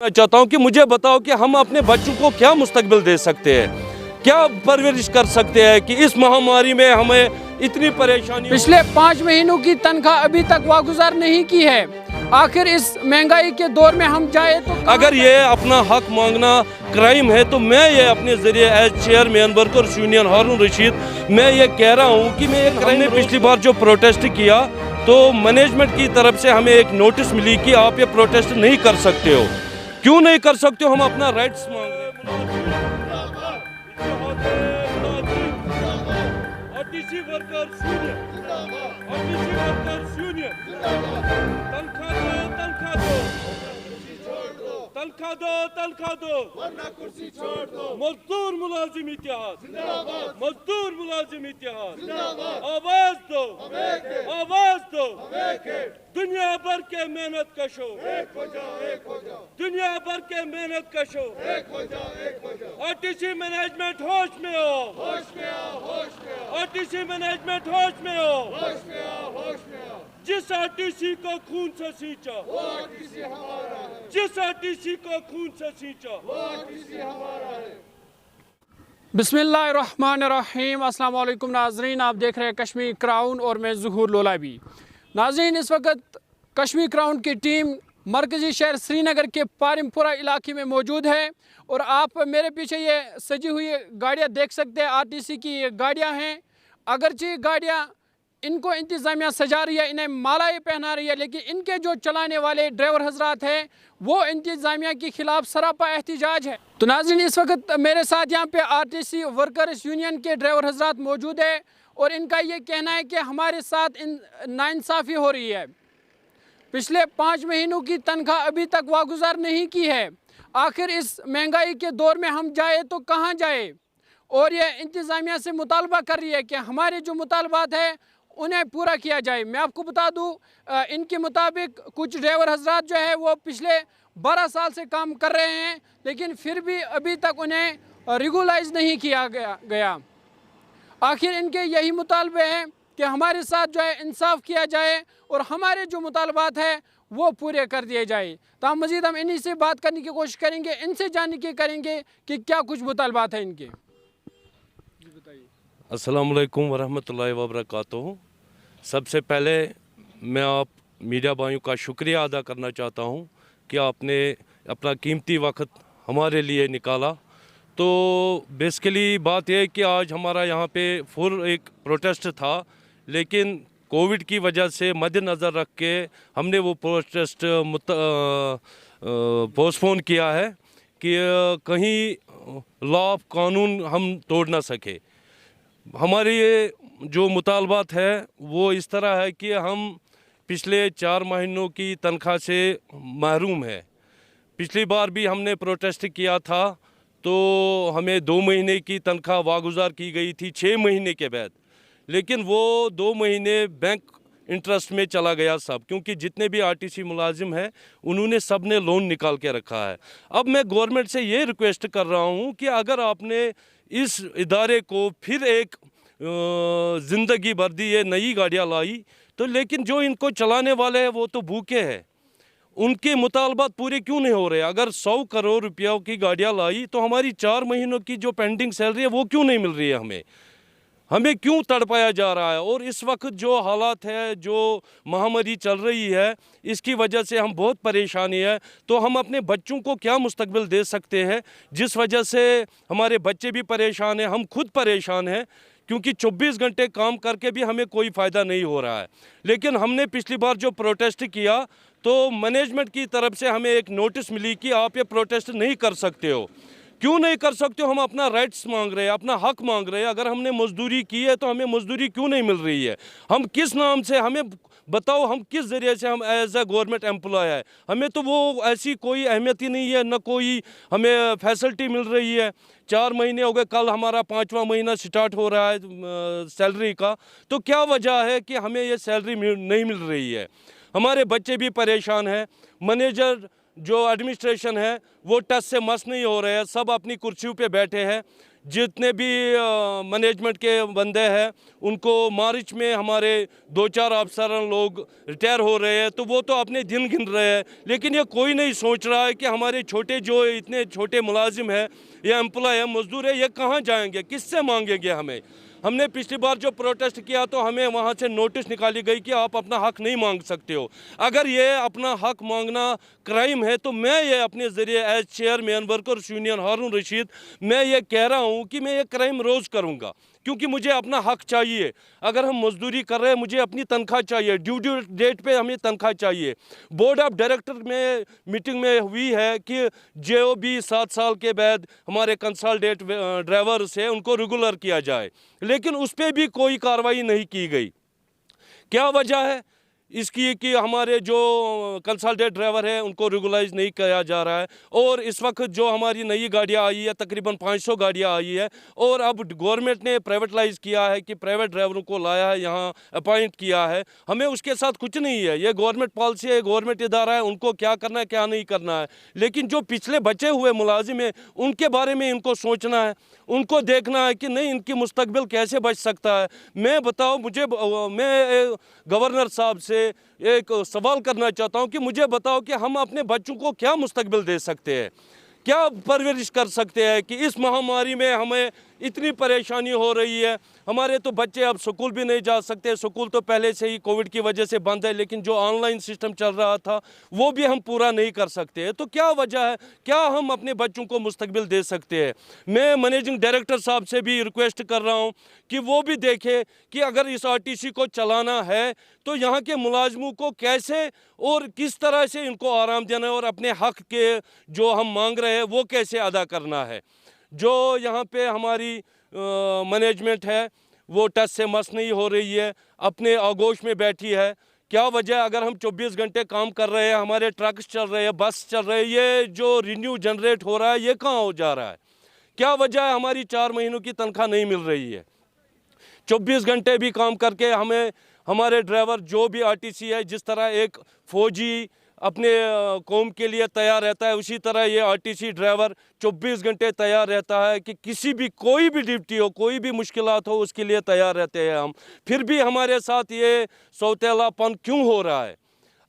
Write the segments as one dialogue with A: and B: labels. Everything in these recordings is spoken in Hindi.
A: मैं चाहता हूं कि मुझे बताओ कि हम अपने बच्चों को क्या मुस्तकबिल दे सकते हैं, क्या परवरिश कर सकते हैं कि इस महामारी में हमें इतनी परेशानी।
B: पिछले 5 महीनों की तनख्वाह अभी तक वागुजार नहीं की है। आखिर इस महंगाई के दौर में हम जाए तो
A: अगर ये अपना हक मांगना क्राइम है तो मैं ये अपने जरिए एज चेयरमैन वर्कर्स यूनियन हारून रशीद मैं ये कह रहा हूँ कि मैं एक हमने पिछली बार जो प्रोटेस्ट किया तो मैनेजमेंट की तरफ से हमें एक नोटिस मिली कि आप ये प्रोटेस्ट नहीं कर सकते हो। क्यों नहीं कर सकते हो? हम अपना राइट्स मांग रहे हैं। आरटीसी वर्कर्स यूनियन तनख्वाह दो वरना कुर्सी छोड़ दो। मजदूर मुलाजिम इत्तेहाद जिंदाबाद, मजदूर मुलाजिम इत्तेहाद जिंदाबाद। आवाज दो दुनिया भर के मेहनत कशो एक हो जाओ, दुनिया भर के मेहनत कशो एक हो जाओ। आरटीसी मैनेजमेंट होश में हो, आरटीसी मैनेजमेंट होश में हो। जिस आरटीसी को खून से सींचा वो आरटीसी हमारा है, जिस आरटीसी को खून से सींचा वो आरटीसी हमारा है।
B: बिस्मिल्लाहिर्रहमानिर्रहीम। अस्सलाम वालेकुम नाजरीन, आप देख रहे हैं कश्मीर क्राउन और मैं ज़ुहूर लोलाबी। नाजरीन, इस वक्त कश्मीर क्राउन की टीम मरकज़ी शहर श्रीनगर के पारिमपुरा इलाके में मौजूद है और आप मेरे पीछे ये सजी हुई गाड़ियाँ देख सकते हैं। आरटीसी की ये गाड़ियाँ हैं। अगरचे गाड़ियाँ इनको इंतज़ामिया सजा रही है, इन्हें मालाएं पहना रही है, लेकिन इनके जो चलाने वाले ड्राइवर हजरात हैं वो इंतज़ामिया के खिलाफ सरापा एहतिजाज है। तो नाज़रीन, इस वक्त मेरे साथ यहाँ पे आरटीसी वर्कर्स यूनियन के ड्राइवर हजरात मौजूद है और इनका ये कहना है कि हमारे साथ नाइंसाफ़ी हो रही है। पिछले 5 महीनों की तनख्वाह अभी तक वागुजार नहीं की है। आखिर इस महंगाई के दौर में हम जाए तो कहाँ जाए? और ये इंतज़ामिया से मुतालबा कर रही है कि हमारे जो मुतालबात है उन्हें पूरा किया जाए। मैं आपको बता दूं, इनके मुताबिक कुछ ड्राइवर हजरात जो है वो पिछले 12 साल से काम कर रहे हैं, लेकिन फिर भी अभी तक उन्हें रेगुलाइज नहीं किया गया। आखिर इनके यही मुतालबे हैं कि हमारे साथ जो है इंसाफ किया जाए और हमारे जो मुतालबात है वो पूरे कर दिए जाए। तो मज़ीद हम इन्हीं से बात करने की कोशिश करेंगे, इनसे जानने की करेंगे कि क्या कुछ मुतालबात है इनके।
A: अस्सलाम वालेकुम वरहमतुल्लाहि वबरकातुहू। सबसे पहले मैं आप मीडिया भाइयों का शुक्रिया अदा करना चाहता हूं कि आपने अपना कीमती वक्त हमारे लिए निकाला। तो बेसिकली बात यह है कि आज हमारा यहाँ पे फुल एक प्रोटेस्ट था, लेकिन कोविड की वजह से मद्देनज़र रख के हमने वो प्रोटेस्ट पोस्टपोन किया है कि कहीं लॉ कानून हम तोड़ ना सके। हमारे ये जो मुतालबात है वो इस तरह है कि हम पिछले 4 महीनों की तनख्वाह से महरूम है। पिछली बार भी हमने प्रोटेस्ट किया था तो हमें 2 महीने की तनख्वाह वागुजार की गई थी 6 महीने के बाद, लेकिन वो 2 महीने बैंक इंटरेस्ट में चला गया सब, क्योंकि जितने भी आरटीसी मुलाजिम हैं उन्होंने सब ने लोन निकाल के रखा है। अब मैं गवर्नमेंट से ये रिक्वेस्ट कर रहा हूँ कि अगर आपने इस इदारे को फिर एक ज़िंदगी भर दी, ये नई गाड़ियाँ लाई, तो लेकिन जो इनको चलाने वाले हैं वो तो भूखे हैं, उनके मुतालबात पूरे क्यों नहीं हो रहे? अगर 100 करोड़ रुपयों की गाड़ियाँ लाई तो हमारी 4 महीनों की जो पेंडिंग सैलरी है वो क्यों नहीं मिल रही है? हमें क्यों तड़पाया जा रहा है? और इस वक्त जो हालात है, जो महामारी चल रही है, इसकी वजह से हम बहुत परेशानी है। तो हम अपने बच्चों को क्या मुस्तकबिल दे सकते हैं, जिस वजह से हमारे बच्चे भी परेशान हैं, हम खुद परेशान हैं, क्योंकि 24 घंटे काम करके भी हमें कोई फ़ायदा नहीं हो रहा है। लेकिन हमने पिछली बार जो प्रोटेस्ट किया तो मैनेजमेंट की तरफ से हमें एक नोटिस मिली कि आप ये प्रोटेस्ट नहीं कर सकते हो। क्यों नहीं कर सकते हो? हम अपना राइट्स मांग रहे हैं, अपना हक मांग रहे हैं। अगर हमने मजदूरी की है तो हमें मजदूरी क्यों नहीं मिल रही है? हम किस नाम से, हमें बताओ, हम किस ज़रिए से हम एज ए गवर्नमेंट एम्प्लॉय है? हमें तो वो ऐसी कोई अहमियत ही नहीं है, न कोई हमें फैसिलिटी मिल रही है। 4 महीने हो गए, कल हमारा 5वां महीना स्टार्ट हो रहा है सैलरी का। तो क्या वजह है कि हमें ये सैलरी नहीं मिल रही है? हमारे बच्चे भी परेशान हैं। मैनेजर जो एडमिनिस्ट्रेशन है वो टच से मस नहीं हो रहे हैं, सब अपनी कुर्सियों पे बैठे हैं। जितने भी मैनेजमेंट के बंदे हैं उनको मार्च में हमारे 2-4 अफसर लोग रिटायर हो रहे हैं, तो वो तो अपने दिन गिन रहे हैं, लेकिन ये कोई नहीं सोच रहा है कि हमारे छोटे जो इतने छोटे मुलाजिम हैं या एम्प्लॉय है, मजदूर है, ये कहाँ जाएंगे, किससे मांगेंगे हमें। हमने पिछली बार जो प्रोटेस्ट किया तो हमें वहाँ से नोटिस निकाली गई कि आप अपना हक नहीं मांग सकते हो। अगर ये अपना हक मांगना क्राइम है तो मैं ये अपने ज़रिए एज चेयरमैन वर्कर्स यूनियन हारून रशीद मैं ये कह रहा हूँ कि मैं ये क्राइम रोज़ करूँगा, क्योंकि मुझे अपना हक चाहिए। अगर हम मजदूरी कर रहे हैं मुझे अपनी तनख्वाह चाहिए, ड्यू डेट पे हमें तनख्वाह चाहिए। बोर्ड ऑफ डायरेक्टर में मीटिंग में हुई है कि जो भी 7 साल के बाद हमारे कंसल्टेंट ड्राइवर्स है उनको रेगुलर किया जाए, लेकिन उस पर भी कोई कार्रवाई नहीं की गई। क्या वजह है इसकी कि हमारे जो कंसल्टेंट ड्राइवर है उनको रेगुलाइज नहीं किया जा रहा है। और इस वक्त जो हमारी नई गाड़ियाँ आई है, तकरीबन 500 गाड़ियाँ आई है, और अब गवर्नमेंट ने प्राइवेटलाइज किया है कि प्राइवेट ड्राइवरों को लाया है, यहाँ अपॉइंट किया है। हमें उसके साथ कुछ नहीं है, ये गवर्नमेंट पॉलिसी है, गवर्नमेंट इदारा है, उनको क्या करना है क्या नहीं करना है। लेकिन जो पिछले बचे हुए मुलाजिम हैं उनके बारे में इनको सोचना है, उनको देखना है कि नहीं इनकी मुस्तकबिल कैसे बच सकता है। मैं बताओ मैं गवर्नर साहब से एक सवाल करना चाहता हूं कि मुझे बताओ कि हम अपने बच्चों को क्या मुस्तकबिल दे सकते हैं, क्या परवरिश कर सकते हैं कि इस महामारी में हमें इतनी परेशानी हो रही है। हमारे तो बच्चे अब स्कूल भी नहीं जा सकते, स्कूल तो पहले से ही कोविड की वजह से बंद है, लेकिन जो ऑनलाइन सिस्टम चल रहा था वो भी हम पूरा नहीं कर सकते। तो क्या वजह है, क्या हम अपने बच्चों को मुस्तकबिल दे सकते हैं। मैं मैनेजिंग डायरेक्टर साहब से भी रिक्वेस्ट कर रहा हूँ कि वो भी देखे कि अगर इस आरटीसी को चलाना है तो यहाँ के मुलाजमों को कैसे और किस तरह से इनको आराम देना है, और अपने हक के जो हम मांग रहे हैं वो कैसे अदा करना है। जो यहाँ पे हमारी मैनेजमेंट है वो टच से मस नहीं हो रही है, अपने आगोश में बैठी है। क्या वजह, अगर हम 24 घंटे काम कर रहे हैं, हमारे ट्रक्स चल रहे हैं, बस चल रहे हैं, ये जो रिन्यू जनरेट हो रहा है ये कहाँ हो जा रहा है। क्या वजह है, हमारी 4 महीनों की तनख्वाह नहीं मिल रही है। 24 घंटे भी काम करके हमें हमारे ड्राइवर जो भी आरटीसी है, जिस तरह एक फौजी अपने कौम के लिए तैयार रहता है, उसी तरह ये आरटीसी ड्राइवर 24 घंटे तैयार रहता है कि किसी भी कोई भी ड्यूटी हो, कोई भी मुश्किलात हो, उसके लिए तैयार रहते हैं हम। फिर भी हमारे साथ ये सौतेलापन क्यों हो रहा है।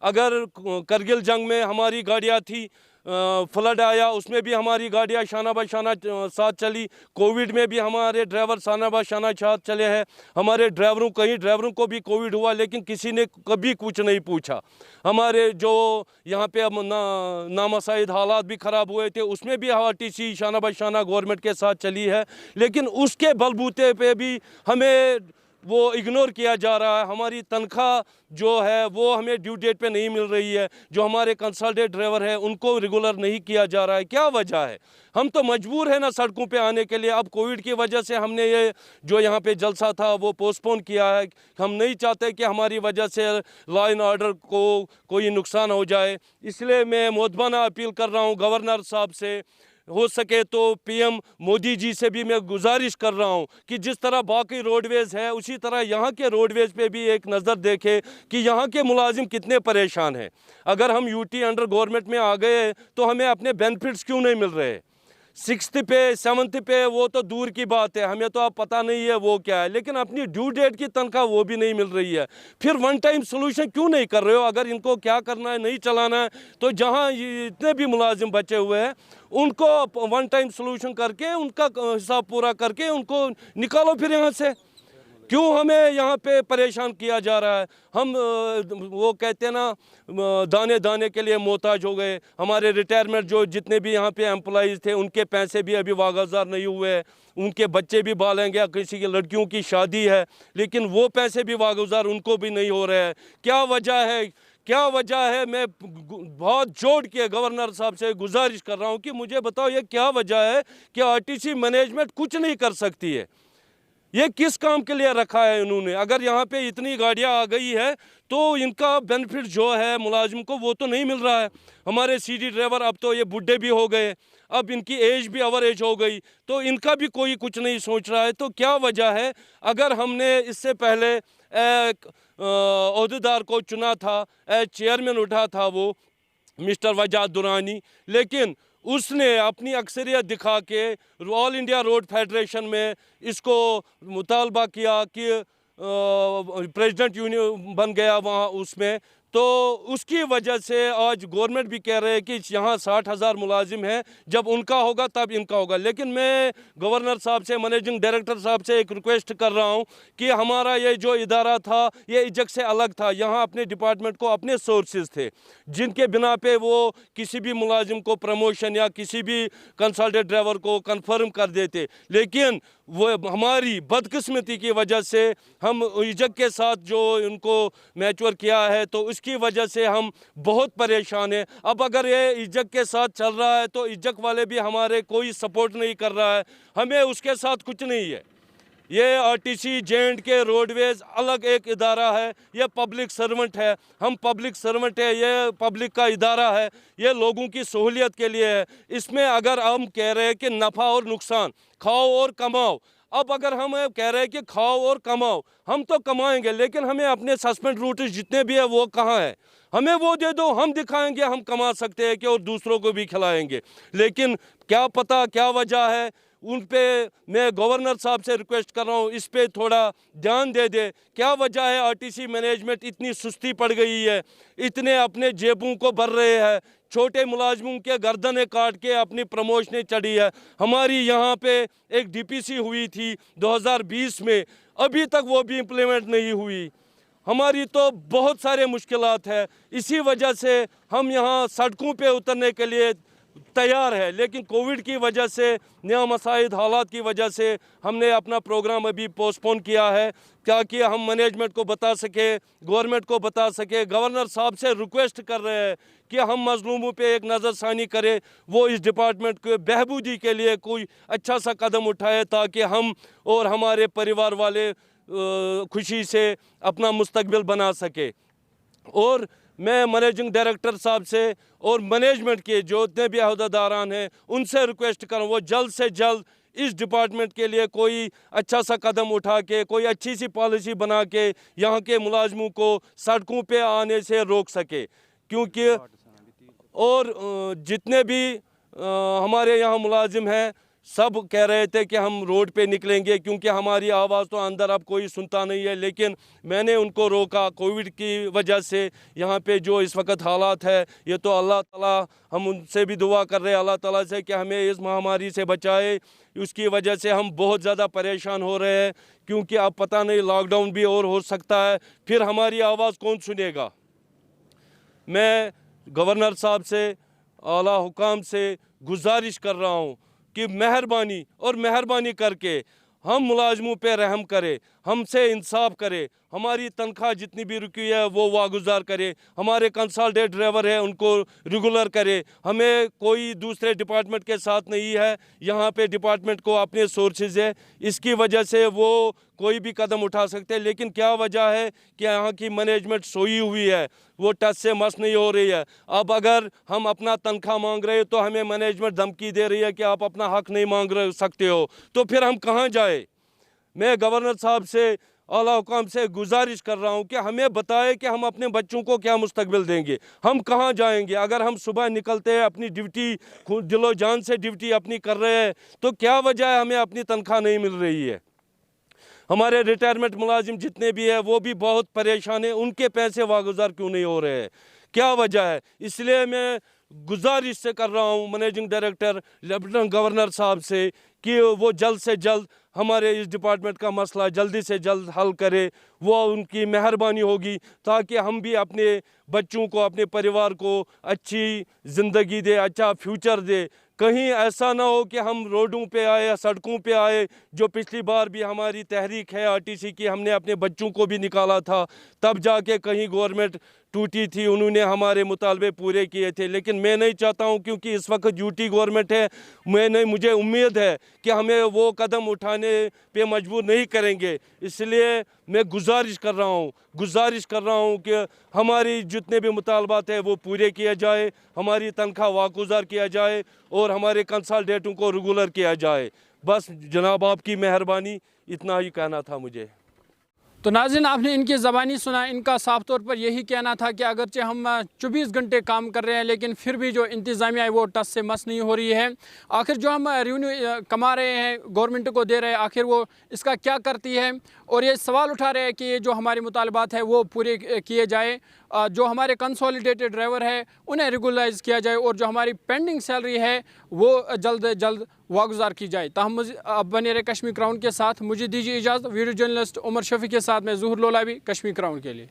A: अगर करगिल जंग में हमारी गाड़ियाँ थी, फ्लड आया उसमें भी हमारी गाड़ियाँ शाना बशाना साथ चली, कोविड में भी हमारे ड्राइवर शाना बशाना साथ चले हैं। हमारे कई ड्राइवरों को भी कोविड हुआ, लेकिन किसी ने कभी कुछ नहीं पूछा। हमारे जो यहाँ पे अब नामसाइद हालात भी ख़राब हुए थे, उसमें भी आरटीसी शाना बशाना गवर्नमेंट के साथ चली है, लेकिन उसके बलबूते पे भी हमें वो इग्नोर किया जा रहा है। हमारी तनख्वाह जो है वो हमें ड्यू डेट पे नहीं मिल रही है, जो हमारे कंसल्टेंट ड्राइवर है उनको रेगुलर नहीं किया जा रहा है। क्या वजह है, हम तो मजबूर है ना सड़कों पे आने के लिए। अब कोविड की वजह से हमने ये जो यहाँ पे जलसा था वो पोस्टपोन किया है। हम नहीं चाहते कि हमारी वजह से लॉ एंड ऑर्डर को कोई नुकसान हो जाए, इसलिए मैं मोदबाना अपील कर रहा हूँ गवर्नर साहब से। हो सके तो पीएम मोदी जी से भी मैं गुजारिश कर रहा हूं कि जिस तरह बाकी रोडवेज़ है उसी तरह यहाँ के रोडवेज़ पे भी एक नज़र देखे कि यहाँ के मुलाजिम कितने परेशान हैं। अगर हम यूटी अंडर गवर्नमेंट में आ गए तो हमें अपने बेनिफिट्स क्यों नहीं मिल रहे। 6th पे 7th पे वो तो दूर की बात है, हमें तो अब पता नहीं है वो क्या है, लेकिन अपनी ड्यू डेट की तनख्वाह वो भी नहीं मिल रही है। फिर वन टाइम सोल्यूशन क्यों नहीं कर रहे हो। अगर इनको क्या करना है, नहीं चलाना है, तो जहाँ इतने भी मुलाजिम बचे हुए हैं उनको वन टाइम सोल्यूशन करके उनका हिसाब पूरा करके उनको निकालो फिर यहाँ से। क्यों हमें यहाँ पे परेशान किया जा रहा है। हम वो कहते हैं ना दाने दाने के लिए मोहताज हो गए। हमारे रिटायरमेंट जो जितने भी यहाँ पे एम्प्लॉइज़ थे उनके पैसे भी अभी वागुज़ार नहीं हुए, उनके बच्चे भी बालेंगे, किसी की लड़कियों की शादी है लेकिन वो पैसे भी वागुज़ार उनको भी नहीं हो रहे हैं। क्या वजह है, क्या वजह है। मैं बहुत जोड़ के गवर्नर साहब से गुजारिश कर रहा हूँ कि मुझे बताओ ये क्या वजह है कि आरटीसी मैनेजमेंट कुछ नहीं कर सकती है। ये किस काम के लिए रखा है इन्होंने। अगर यहाँ पे इतनी गाड़ियाँ आ गई है तो इनका बेनिफिट जो है मुलाजिम को वो तो नहीं मिल रहा है। हमारे सीडी ड्राइवर अब तो ये बुढ़े भी हो गए, अब इनकी एज भी ओवर एज हो गई, तो इनका भी कोई कुछ नहीं सोच रहा है। तो क्या वजह है। अगर हमने इससे पहले एक ओहदेदार को चुना था, चेयरमैन उठा था वो मिस्टर वजाद दुरानी, लेकिन उसने अपनी अक्सरियत दिखा के ऑल इंडिया रोड फेडरेशन में इसको मुतालबा किया कि प्रेसिडेंट यूनियन बन गया वहाँ उसमें। तो उसकी वजह से आज गवर्नमेंट भी कह रहे हैं कि यहाँ 60,000 मुलाजिम हैं, जब उनका होगा तब इनका होगा। लेकिन मैं गवर्नर साहब से, मैनेजिंग डायरेक्टर साहब से एक रिक्वेस्ट कर रहा हूँ कि हमारा ये जो इदारा था ये इजक से अलग था। यहाँ अपने डिपार्टमेंट को अपने सोर्सेज थे जिनके बिना पे वो किसी भी मुलाजिम को प्रमोशन या किसी भी कंसल्टेंट ड्राइवर को कंफर्म कर देते। लेकिन वो हमारी बदकिस्मती की वजह से हम इजक के साथ जो इनको मैच्योर किया है तो उसकी वजह से हम बहुत परेशान हैं। अब अगर ये इजक के साथ चल रहा है तो इजक वाले भी हमारे कोई सपोर्ट नहीं कर रहा है, हमें उसके साथ कुछ नहीं है। ये आरटीसी, J&K, रोडवेज अलग एक इदारा है, ये पब्लिक सर्वेंट है, हम पब्लिक सर्वेंट है, ये पब्लिक का इदारा है, ये लोगों की सहूलियत के लिए है। इसमें अगर हम कह रहे हैं कि नफ़ा और नुकसान, खाओ और कमाओ, अब अगर हम कह रहे हैं कि खाओ और कमाओ, हम तो कमाएंगे लेकिन हमें अपने सस्पेंड रूट्स जितने भी है वो कहाँ है, हमें वो दे दो, हम दिखाएंगे हम कमा सकते हैं कि और दूसरों को भी खिलाएंगे। लेकिन क्या पता क्या वजह है, उन पे मैं गवर्नर साहब से रिक्वेस्ट कर रहा हूँ इस पे थोड़ा ध्यान दे दे। क्या वजह है आरटीसी मैनेजमेंट इतनी सुस्ती पड़ गई है, इतने अपने जेबों को भर रहे हैं, छोटे मुलाजमों के गर्दनें काट के अपनी प्रमोशनें चढ़ी है। हमारी यहाँ पे एक डीपीसी हुई थी 2020 में, अभी तक वो भी इम्प्लीमेंट नहीं हुई। हमारी तो बहुत सारे मुश्किलात है, इसी वजह से हम यहाँ सड़कों पे उतरने के लिए तैयार है। लेकिन कोविड की वजह से, नया मसाइद हालात की वजह से हमने अपना प्रोग्राम अभी पोस्टपोन किया है ताकि हम मैनेजमेंट को बता सके, गवर्नमेंट को बता सके। गवर्नर साहब से रिक्वेस्ट कर रहे हैं कि हम मजलूमों पे एक नज़रसानी करें, वो इस डिपार्टमेंट के बहबूदी के लिए कोई अच्छा सा कदम उठाए ताकि हम और हमारे परिवार वाले खुशी से अपना मुस्तकबिल बना सके। और मैं मैनेजिंग डायरेक्टर साहब से और मैनेजमेंट के जो जितने भी अहदेदारान हैं उनसे रिक्वेस्ट करूँ वो जल्द से जल्द इस डिपार्टमेंट के लिए कोई अच्छा सा कदम उठा के, कोई अच्छी सी पॉलिसी बना के यहाँ के मुलाजमों को सड़कों पे आने से रोक सके। क्योंकि और जितने भी हमारे यहाँ मुलाजिम हैं सब कह रहे थे कि हम रोड पे निकलेंगे क्योंकि हमारी आवाज़ तो अंदर अब कोई सुनता नहीं है। लेकिन मैंने उनको रोका कोविड की वजह से। यहाँ पे जो इस वक्त हालात है ये तो अल्लाह ताला, हम उनसे भी दुआ कर रहे हैं अल्लाह ताला से कि हमें इस महामारी से बचाए। उसकी वजह से हम बहुत ज़्यादा परेशान हो रहे हैं क्योंकि अब पता नहीं लॉकडाउन भी और हो सकता है, फिर हमारी आवाज़ कौन सुनेगा। मैं गवर्नर साहब से, आला हुकाम से गुजारिश कर रहा हूँ कि मेहरबानी करके हम मुलाजमों पे रहम करें, हमसे इंसाफ करें, हमारी तनख्वाह जितनी भी रुकी है वो वागुजार करे, हमारे कंसल्टेंट ड्राइवर है उनको रेगुलर करे। हमें कोई दूसरे डिपार्टमेंट के साथ नहीं है, यहाँ पे डिपार्टमेंट को अपने सोर्सेज है, इसकी वजह से वो कोई भी कदम उठा सकते हैं। लेकिन क्या वजह है कि यहाँ की मैनेजमेंट सोई हुई है, वो टच से मस नहीं हो रही है। अब अगर हम अपना तनख्वाह मांग रहे हैं तो हमें मैनेजमेंट धमकी दे रही है कि आप अपना हक नहीं मांग सकते हो, तो फिर हम कहाँ जाए। मैं गवर्नर साहब से, आला हुकाम से गुजारिश कर रहा हूँ कि हमें बताए कि हम अपने बच्चों को क्या मुस्तकबिल देंगे, हम कहाँ जाएंगे। अगर हम सुबह निकलते हैं अपनी ड्यूटी दिलो जान से ड्यूटी अपनी कर रहे हैं तो क्या वजह है हमें अपनी तनख्वाह नहीं मिल रही है। हमारे रिटायरमेंट मुलाजिम जितने भी हैं वो भी बहुत परेशान हैं, उनके पैसे वागुजार क्यों नहीं हो रहे हैं, क्या वजह है। इसलिए मैं गुजारिश से कर रहा हूँ मैनेजिंग डायरेक्टर लेफ्टिनेंट गवर्नर साहब से कि वो जल्द से जल्द हमारे इस डिपार्टमेंट का मसला जल्दी से जल्द हल करे, वो उनकी मेहरबानी होगी ताकि हम भी अपने बच्चों को, अपने परिवार को अच्छी ज़िंदगी दे, अच्छा फ्यूचर दे। कहीं ऐसा ना हो कि हम रोडों पे आए या सड़कों पे आए, जो पिछली बार भी हमारी तहरीक है आरटीसी की, हमने अपने बच्चों को भी निकाला था, तब जाके कहीं गवर्नमेंट टूटी थी, उन्होंने हमारे मुतालबे पूरे किए थे। लेकिन मैं नहीं चाहता हूं क्योंकि इस वक्त यूटी गवर्नमेंट है, मुझे उम्मीद है कि हमें वो कदम उठाने पे मजबूर नहीं करेंगे। इसलिए मैं गुजारिश कर रहा हूं कि हमारी जितने भी मुतालबात है वो पूरे किए जाए, हमारी तनख्वाह वागुजार किया जाए और हमारे कंसल्टेंटों को रेगुलर किया जाए। बस जनाब आपकी मेहरबानी, इतना ही कहना था मुझे।
B: तो नाज़रीन, आपने इनकी ज़बानी सुना। इनका साफ तौर पर यही कहना था कि अगरचे हम 24 घंटे काम कर रहे हैं, लेकिन फिर भी जो इंतज़ामिया है वो टस से मस नहीं हो रही है। आखिर जो हम रेवेन्यू कमा रहे हैं, गवर्नमेंट को दे रहे हैं, आखिर वो इसका क्या करती है? और ये सवाल उठा रहे हैं कि ये जो हमारे मुतालबात है वो पूरे किए जाए, जो हमारे कंसोलिडेटेड ड्राइवर है उन्हें रेगुलराइज किया जाए, और जो हमारी पेंडिंग सैलरी है वो जल्द से जल्द वागुजार की जाए। ताहम अब बने रहे कश्मीर क्राउन के साथ। मुझे दीजिए इजाज़त। वीडियो जर्नलिस्ट उमर शफी के साथ मैं ज़ुहूर लोलाबी, कश्मीर क्राउन के लिए।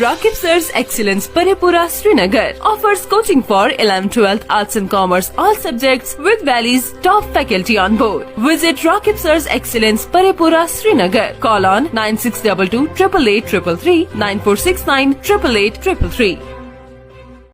C: Rakib Sir's Excellence Parepura Srinagar offers coaching for 11th 12th Arts and Commerce all subjects with Valley's top faculty on board. Visit Rakib Sir's Excellence Parepura Srinagar. Call on 9622 888 333 9469 888 333.